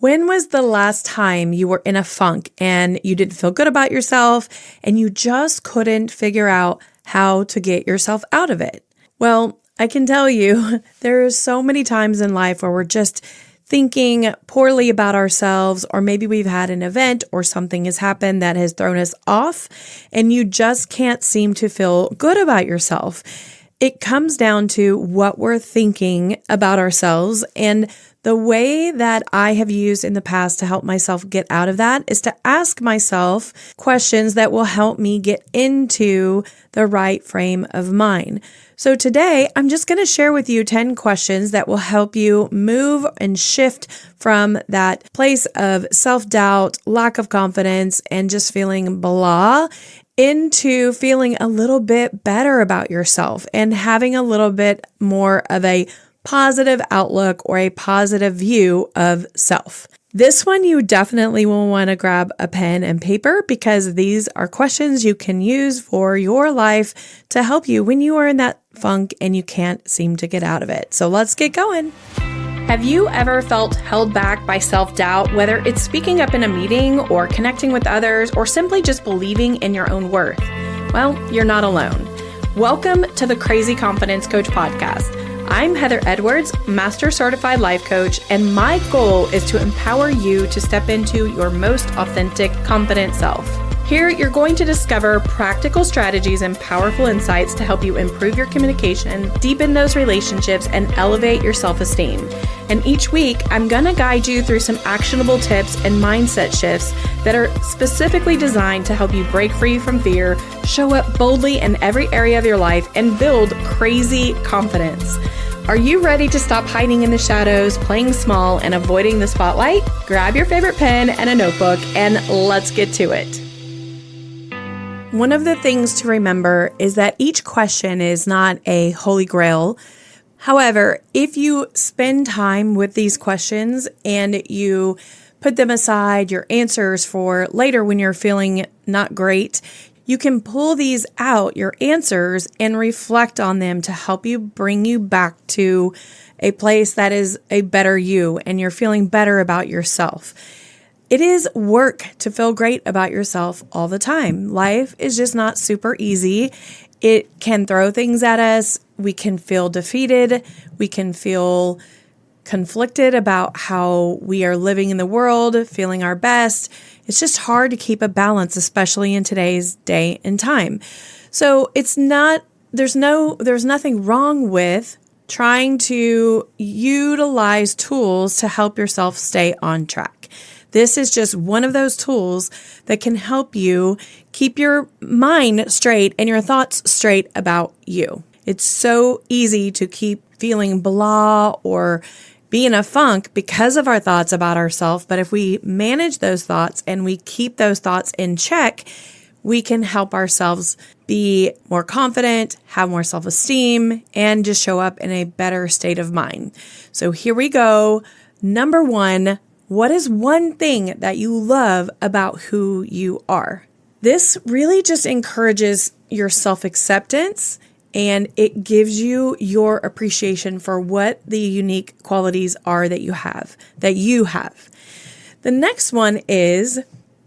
When was the last time you were in a funk and you didn't feel good about yourself and you just couldn't figure out how to get yourself out of it? Well, I can tell you there's so many times in life where we're just thinking poorly about ourselves, or maybe we've had an event or something has happened that has thrown us off and you just can't seem to feel good about yourself. It comes down to what we're thinking about ourselves, and the way that I have used in the past to help myself get out of that is to ask myself questions that will help me get into the right frame of mind. So today, I'm just going to share with you 10 questions that will help you move and shift from that place of self-doubt, lack of confidence, and just feeling blah into feeling a little bit better about yourself and having a little bit more of a positive outlook or a positive view of self. This one you definitely will want to grab a pen and paper, because these are questions you can use for your life to help you when you are in that funk and you can't seem to get out of it. So let's get going. Have you ever felt held back by self-doubt, whether it's speaking up in a meeting or connecting with others or simply just believing in your own worth? Well, you're not alone. Welcome to the Crazy Confidence Coach podcast. I'm Heather Edwards, Master Certified Life Coach, and my goal is to empower you to step into your most authentic, confident self. Here, you're going to discover practical strategies and powerful insights to help you improve your communication, deepen those relationships, and elevate your self-esteem. And each week, I'm going to guide you through some actionable tips and mindset shifts that are specifically designed to help you break free from fear, show up boldly in every area of your life, and build crazy confidence. Are you ready to stop hiding in the shadows, playing small, and avoiding the spotlight? Grab your favorite pen and a notebook, and let's get to it. One of the things to remember is that each question is not a holy grail. However, if you spend time with these questions and you put them aside, your answers for later when you're feeling not great, you can pull these out, your answers, and reflect on them to help you bring you back to a place that is a better you and you're feeling better about yourself. It is work to feel great about yourself all the time. Life is just not super easy. It can throw things at us. We can feel defeated. We can feel conflicted about how we are living in the world, feeling our best. It's just hard to keep a balance, especially in today's day and time. So there's nothing wrong with trying to utilize tools to help yourself stay on track. This is just one of those tools that can help you keep your mind straight and your thoughts straight about you. It's so easy to keep feeling blah or be in a funk because of our thoughts about ourselves. But if we manage those thoughts and we keep those thoughts in check, we can help ourselves be more confident, have more self-esteem, and just show up in a better state of mind. So here we go. Number one. What is one thing that you love about who you are? This really just encourages your self-acceptance, and it gives you your appreciation for what the unique qualities are that you have. The next one is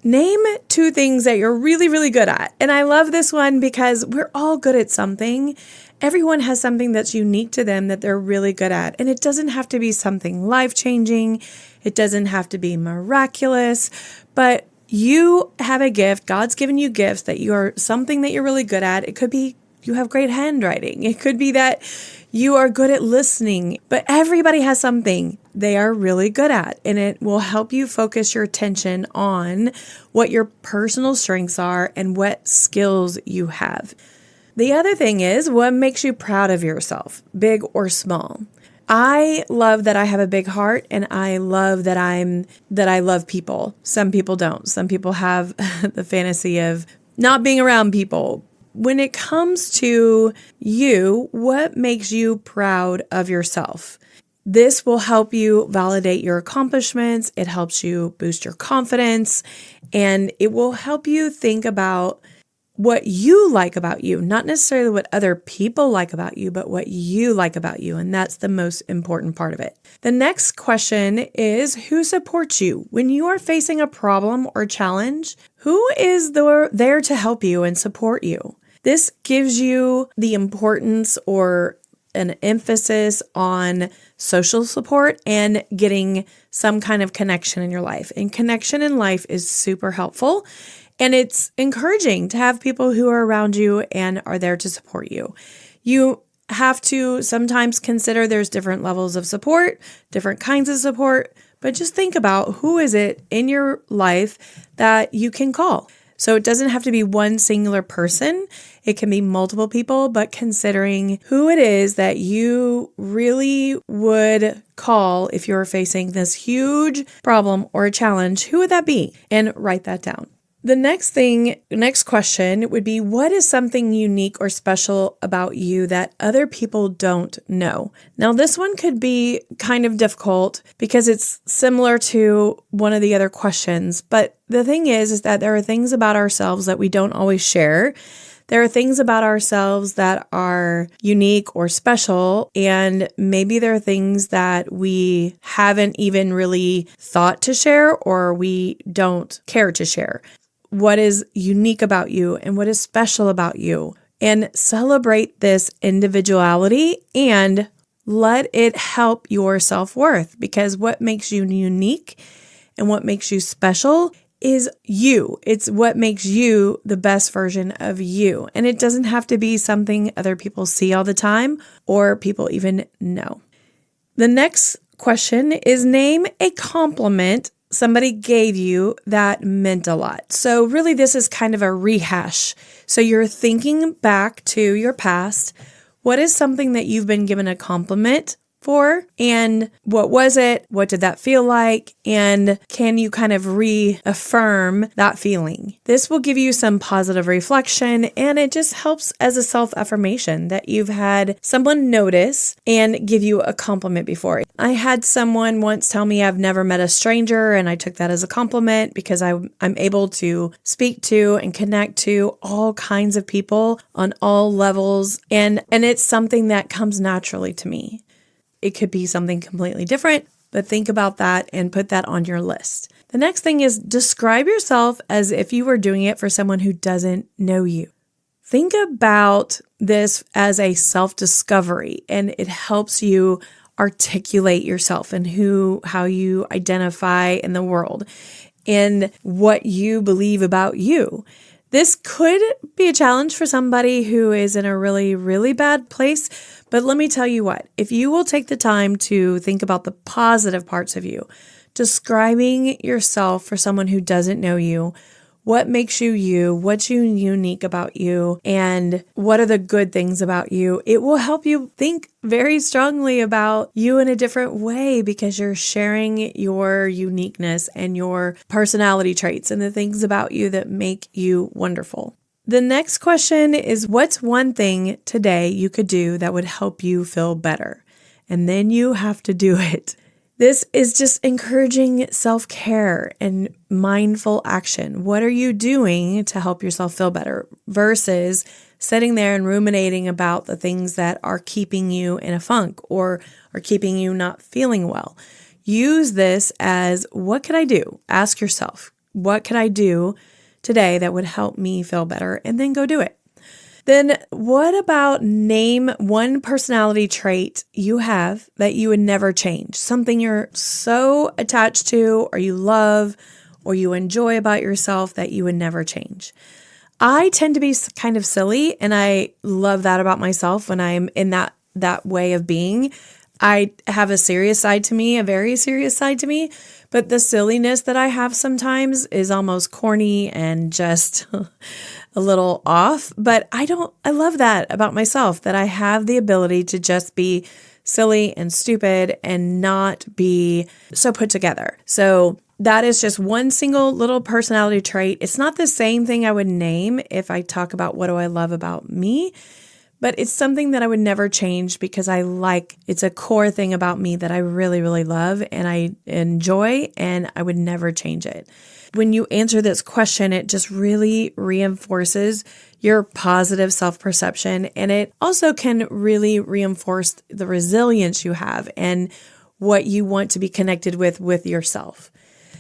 name 2 things that you're really, really good at. And I love this one because we're all good at something. Everyone has something that's unique to them that they're really good at. And it doesn't have to be something life-changing. It doesn't have to be miraculous, but you have a gift. God's given you gifts that you're something that you're really good at. It could be you have great handwriting. It could be that you are good at listening, but everybody has something they are really good at, and it will help you focus your attention on what your personal strengths are and what skills you have. The other thing is what makes you proud of yourself, big or small. I love that I have a big heart, and I love that I love people. Some people don't. Some people have the fantasy of not being around people. When it comes to you, what makes you proud of yourself? This will help you validate your accomplishments. It helps you boost your confidence, and it will help you think about what you like about you, not necessarily what other people like about you, but what you like about you. And that's the most important part of it. The next question is, who supports you? When you are facing a problem or challenge, who is there to help you and support you? This gives you the importance or an emphasis on social support and getting some kind of connection in your life. And connection in life is super helpful. And it's encouraging to have people who are around you and are there to support you. You have to sometimes consider there's different levels of support, different kinds of support, but just think about who is it in your life that you can call. So it doesn't have to be one singular person. It can be multiple people, but considering who it is that you really would call if you're facing this huge problem or a challenge, who would that be? And write that down. The next question would be, what is something unique or special about you that other people don't know? Now, this one could be kind of difficult because it's similar to one of the other questions. But the thing is that there are things about ourselves that we don't always share. There are things about ourselves that are unique or special, and maybe there are things that we haven't even really thought to share or we don't care to share. What is unique about you and what is special about you, and celebrate this individuality and let it help your self-worth, because what makes you unique and what makes you special is you. It's what makes you the best version of you. And it doesn't have to be something other people see all the time or people even know. The next question is, name a compliment somebody gave you that meant a lot. So really, this is kind of a rehash. So you're thinking back to your past. What is something that you've been given a compliment for? And what was it? What did that feel like? And can you kind of reaffirm that feeling? This will give you some positive reflection, and it just helps as a self-affirmation that you've had someone notice and give you a compliment before. I had someone once tell me I've never met a stranger, and I took that as a compliment because I'm able to speak to and connect to all kinds of people on all levels, and it's something that comes naturally to me. It could be something completely different, but think about that and put that on your list. The next thing is, describe yourself as if you were doing it for someone who doesn't know you. Think about this as a self-discovery, and it helps you articulate yourself and how you identify in the world and what you believe about you. This could be a challenge for somebody who is in a really, really bad place. But let me tell you what, if you will take the time to think about the positive parts of you, describing yourself for someone who doesn't know you, what makes you you, what's unique about you, and what are the good things about you, it will help you think very strongly about you in a different way because you're sharing your uniqueness and your personality traits and the things about you that make you wonderful. The next question is, what's one thing today you could do that would help you feel better? And then you have to do it. This is just encouraging self-care and mindful action. What are you doing to help yourself feel better versus sitting there and ruminating about the things that are keeping you in a funk or are keeping you not feeling well? Use this as, what could I do? Ask yourself, what could I do today that would help me feel better? And then go do it. Then what about name one personality trait you have that you would never change? Something you're so attached to or you love or you enjoy about yourself that you would never change. I tend to be kind of silly, and I love that about myself when I'm in that way of being. I have a serious side to me, a very serious side to me, but the silliness that I have sometimes is almost corny and just a little off. But I love that about myself, that I have the ability to just be silly and stupid and not be so put together. So that is just one single little personality trait. It's not the same thing I would name if I talk about what do I love about me, but it's something that I would never change because it's a core thing about me that I really, really love and I enjoy, and I would never change it. When you answer this question, it just really reinforces your positive self-perception, and it also can really reinforce the resilience you have and what you want to be connected with yourself.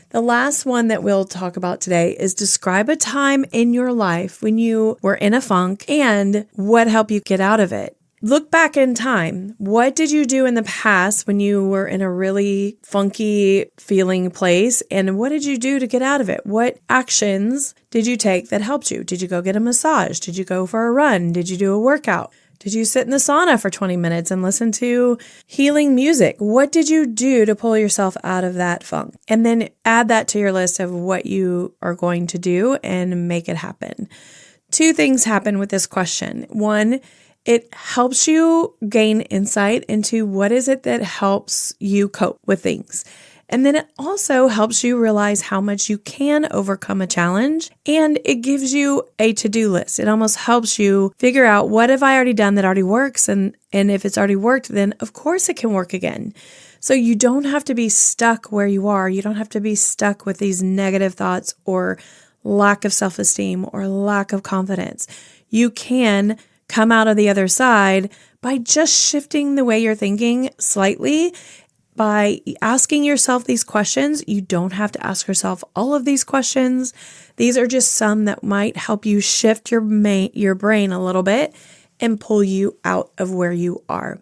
The last one that we'll talk about today is describe a time in your life when you were in a funk and what helped you get out of it. Look back in time. What did you do in the past when you were in a really funky feeling place? And what did you do to get out of it? What actions did you take that helped you? Did you go get a massage? Did you go for a run? Did you do a workout? Did you sit in the sauna for 20 minutes and listen to healing music? What did you do to pull yourself out of that funk? And then add that to your list of what you are going to do and make it happen. 2 things happen with this question. 1, it helps you gain insight into what is it that helps you cope with things. And then it also helps you realize how much you can overcome a challenge, and it gives you a to-do list. It almost helps you figure out, what have I already done that already works? And if it's already worked, then of course it can work again. So you don't have to be stuck where you are. You don't have to be stuck with these negative thoughts or lack of self-esteem or lack of confidence. You can come out of the other side by just shifting the way you're thinking slightly. By asking yourself these questions. You don't have to ask yourself all of these questions. These are just some that might help you shift your brain a little bit and pull you out of where you are.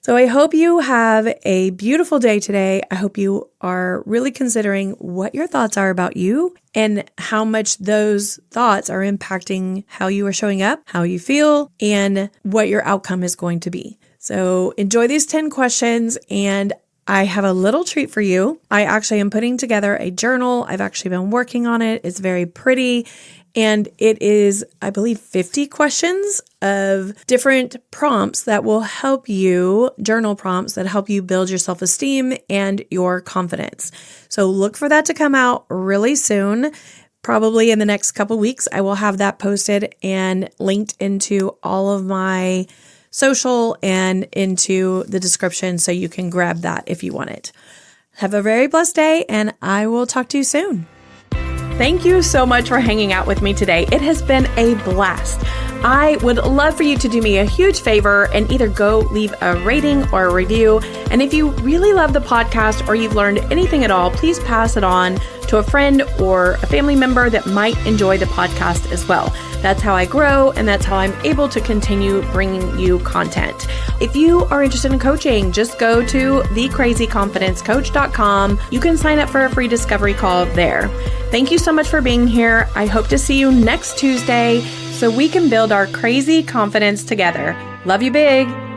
So I hope you have a beautiful day today. I hope you are really considering what your thoughts are about you and how much those thoughts are impacting how you are showing up, how you feel, and what your outcome is going to be. So enjoy these 10 questions, and I have a little treat for you. I actually am putting together a journal. I've actually been working on it. It's very pretty, and it is, I believe, 50 questions of different prompts that will help you, journal prompts that help you build your self-esteem and your confidence. So look for that to come out really soon. Probably in the next couple weeks, I will have that posted and linked into all of my social and into the description so you can grab that if you want it. Have a very blessed day, and I will talk to you soon. Thank you so much for hanging out with me today. It has been a blast. I would love for you to do me a huge favor and either go leave a rating or a review. And if you really love the podcast or you've learned anything at all, please pass it on to a friend or a family member that might enjoy the podcast as well. That's how I grow, and that's how I'm able to continue bringing you content. If you are interested in coaching, just go to thecrazyconfidencecoach.com. You can sign up for a free discovery call there. Thank you so much for being here. I hope to see you next Tuesday so we can build our crazy confidence together. Love you big.